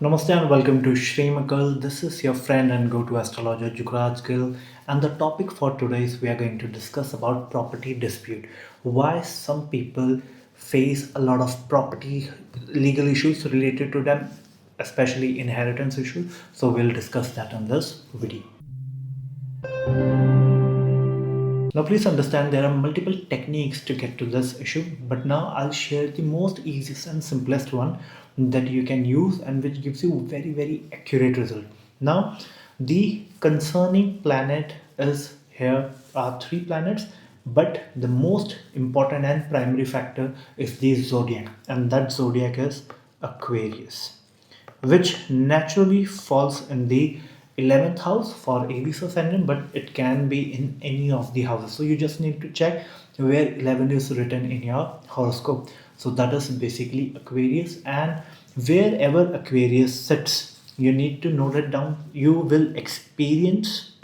Namaste and welcome to Shreem Occult. This is your friend and go-to astrologer Jugraj Gill, and the topic for today is we are going to discuss about property dispute. Why some people face a lot of property legal issues related to them, especially inheritance issues. So we'll discuss that in this video. Now, please understand there are multiple techniques to get to this issue, but now I'll share the most easiest and simplest one that you can use and which gives you very accurate result. Now, the concerning planet is here are three planets, but the most important and primary factor is the zodiac, and that zodiac is Aquarius, which naturally falls in the 11th house for Aries ascendant, but it can be in any of the houses. So you just need to check where 11 is written in your horoscope. So that is basically Aquarius, and wherever Aquarius sits, you need to note it down. You will experience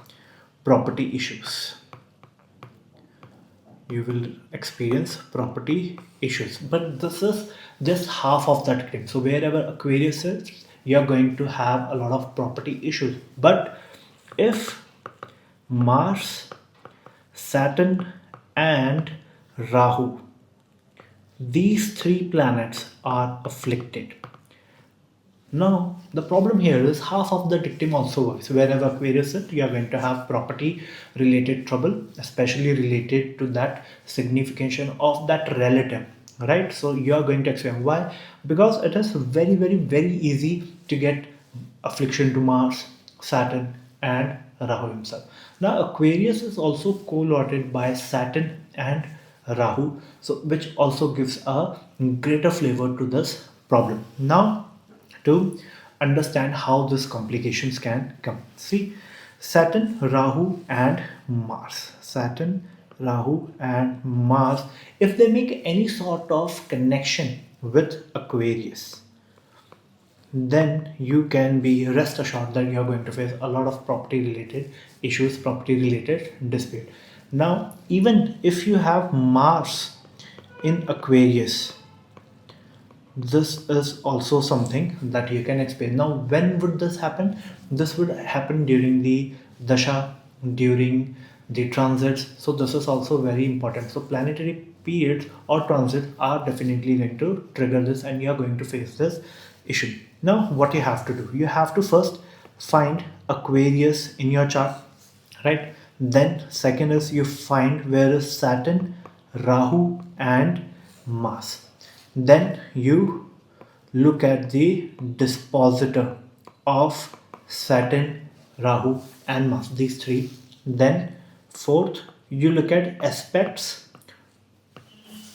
property issues. You will experience property issues, but this is just half of that claim. So wherever Aquarius is, you are going to have a lot of property issues. But if Mars, Saturn and Rahu, these three planets are afflicted, now, the problem here is half of the dictum also works. Wherever Aquarius is, you are going to have property related trouble, especially related to that signification of that relative, right? So, you are going to explain why, because it is very easy to get affliction to Mars, Saturn, and Rahu himself. Now, Aquarius is also co-lorded by Saturn and Rahu, so which also gives a greater flavor to this problem. Now, to understand how these complications can come. See, Saturn, Rahu, and Mars. Saturn, Rahu, and Mars, if they make any sort of connection with Aquarius, then you can be rest assured that you are going to face a lot of property related issues, property related dispute. Now, even if you have Mars in Aquarius, this is also something that you can explain. Now, when would this happen? This would happen during the dasha, during the transits. So this is also very important. So planetary periods or transits are definitely going to trigger this, and you are going to face this issue. Now, what you have to do, you have to first find Aquarius in your chart, right? Then second is you find where is Saturn, Rahu and Mars. Then you look at the dispositor of Saturn, Rahu, and Mars, these three. Then, fourth, you look at aspects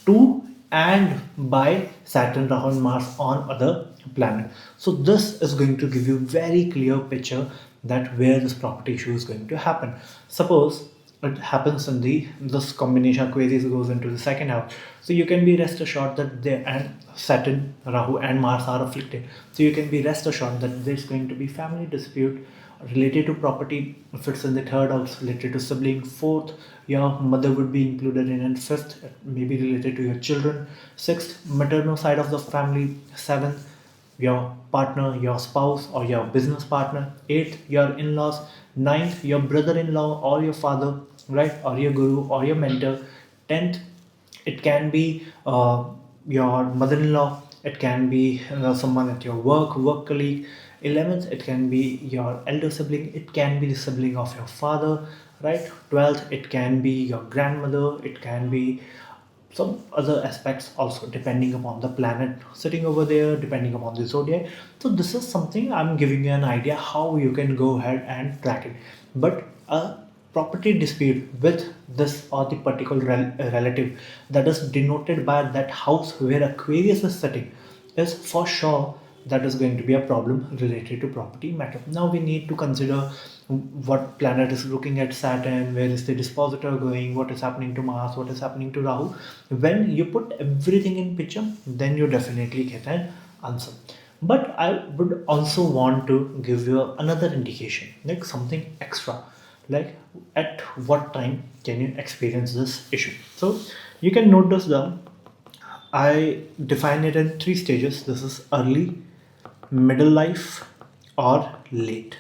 to and by Saturn, Rahu, and Mars on other planets. So, this is going to give you very clear picture that where this property issue is going to happen. Suppose it happens in the this combination Aquarius goes into the second house, so you can be rest assured that they and Saturn, Rahu and Mars are afflicted, so you can be rest assured that there's going to be family dispute related to property. If it's in the third house, related to sibling. Fourth, your mother would be included in, and fifth, it may be related to your children. Sixth, maternal side of the family. Seventh, your partner, your spouse, or your business partner. Eighth, your in-laws. Ninth, your brother-in-law or your father, right, or your guru or your mentor. 10th, it can be your mother-in-law, it can be someone at your work colleague. 11th, it can be your elder sibling, it can be the sibling of your father, right? 12th, it can be your grandmother, it can be some other aspects also, depending upon the planet sitting over there, depending upon the zodiac. So this is something I'm giving you an idea how you can go ahead and track it. But a property dispute with this or the particular relative that is denoted by that house where Aquarius is sitting is for sure that is going to be a problem related to property matter. Now we need to consider what planet is looking at Saturn, where is the dispositor going, what is happening to Mars, what is happening to Rahu. When you put everything in picture, then you definitely get an answer. But I would also want to give you another indication, like something extra, like at what time can you experience this issue. So you can note this down. I define it in three stages. This is early, middle life, or late.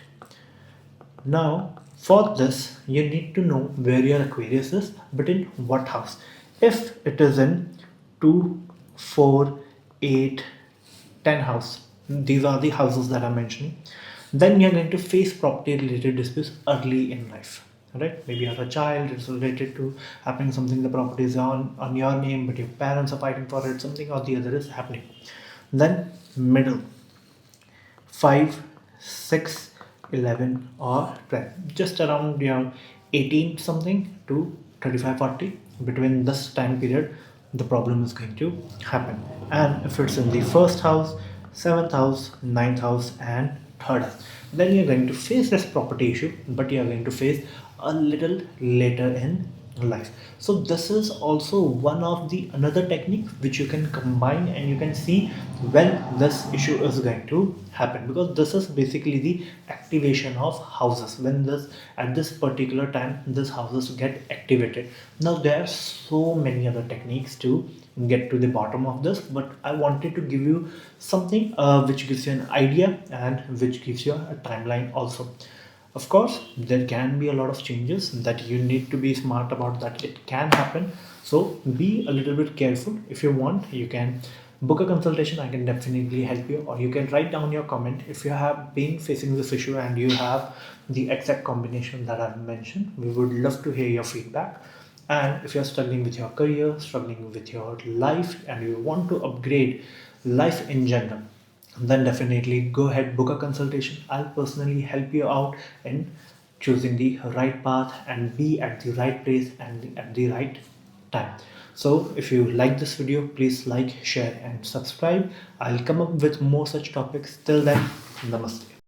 Now, for this, you need to know where your Aquarius is, but in what house. If it is in 2, 4, 8, 10 house, these are the houses that I'm mentioning, then you're going to face property related disputes early in life. Right? Maybe as a child, it's related to happening something, the property is on your name, but your parents are fighting for it, something or the other is happening. Then, middle 5, 6, 11, or 12. Just around 18 something to 35, 40. Between this time period, the problem is going to happen. And if it's in the first house, seventh house, ninth house, and third house, then you're going to face this property issue, but you're going to face a little later in life. So this is also one of the another technique which you can combine, and you can see when this issue is going to happen, because this is basically the activation of houses. When this at this particular time this houses get activated. Now there are so many other techniques to get to the bottom of this, but I wanted to give you something which gives you an idea and which gives you a timeline also. Of course, there can be a lot of changes that you need to be smart about, that it can happen. So be a little bit careful. If you want, you can book a consultation. I can definitely help you, or you can write down your comment if you have been facing this issue and you have the exact combination that I've mentioned. We would love to hear your feedback. And if you're struggling with your career, struggling with your life, and you want to upgrade life in general, then definitely go ahead, book a consultation. I'll personally help you out in choosing the right path and be at the right place and at the right time. So if you like this video, please like, share, and subscribe. I'll come up with more such topics. Till then, namaste.